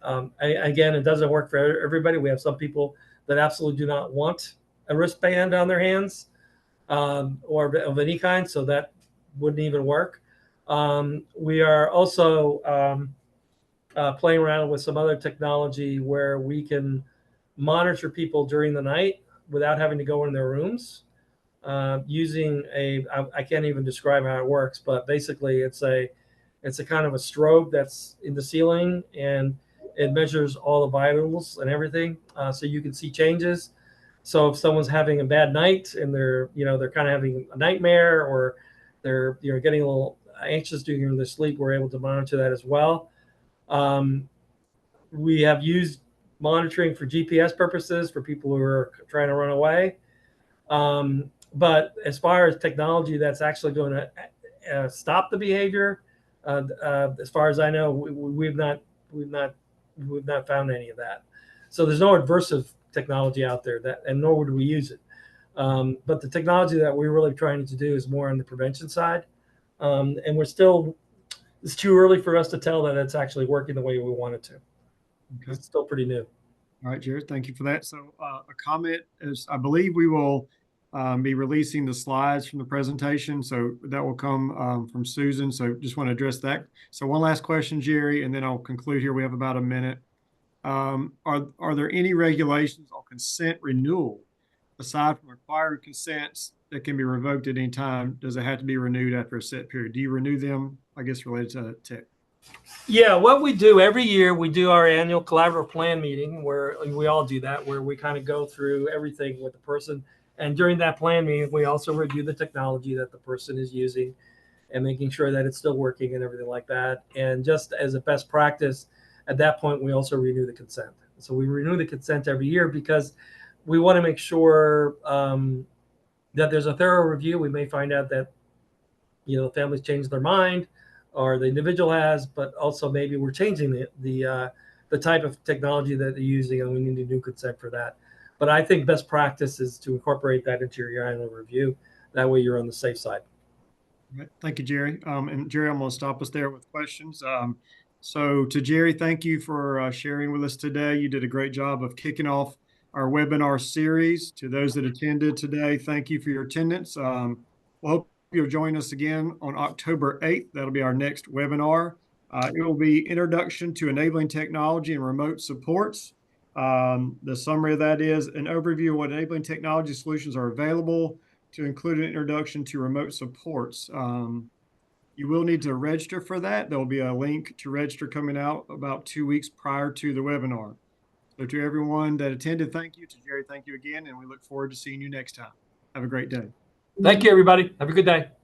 Again, it doesn't work for everybody. We have some people that absolutely do not want a wristband on their hands or of any kind, so that wouldn't even work. We are also playing around with some other technology where we can monitor people during the night without having to go in their rooms. Using I can't even describe how it works, but basically it's a kind of a strobe that's in the ceiling, and it measures all the vitals and everything, so you can see changes. So if someone's having a bad night and they're kind of having a nightmare, or they're getting a little anxious during their sleep, we're able to monitor that as well. We have used monitoring for GPS purposes for people who are trying to run away. But as far as technology that's actually going to stop the behavior, as far as I know, we've not found any of that. So there's no aversive technology out there and nor would we use it. But the technology that we're really trying to do is more on the prevention side, and it's too early for us to tell that it's actually working the way we want it to. Okay. It's still pretty new. All right, Jared, thank you for that. So a comment is, I believe we will be releasing the slides from the presentation. So that will come from Susan. So just want to address that. So one last question, Jerry, and then I'll conclude here. We have about a minute. Are there any regulations on consent renewal aside from required consents that can be revoked at any time? Does it have to be renewed after a set period? Do you renew them, I guess, related to tech? Yeah, what we do every year, we do our annual collaborative plan meeting where we all do that, where we kind of go through everything with the person. And during that plan meeting, we also review the technology that the person is using and making sure that it's still working and everything like that. And just as a best practice, at that point, we also renew the consent. So we renew the consent every year because we want to make sure that there's a thorough review. We may find out that, the family's changed their mind, or the individual has, but also maybe we're changing the type of technology that they're using, and we need a new consent for that. But I think best practice is to incorporate that into your annual review. That way you're on the safe side. Right. Thank you, Jerry. And Jerry, I'm going to stop us there with questions. So to Jerry, thank you for sharing with us today. You did a great job of kicking off our webinar series. To those that attended today, thank you for your attendance. We'll hope you'll join us again on October 8th. That'll be our next webinar. It will be Introduction to Enabling Technology and Remote Supports. The summary of that is an overview of what enabling technology solutions are available, to include an introduction to remote supports. You will need to register for that. There will be a link to register coming out about 2 weeks prior to the webinar. So to everyone that attended, thank you. To Jerry, thank you again. And we look forward to seeing you next time. Have a great day. Thank you, everybody. Have a good day.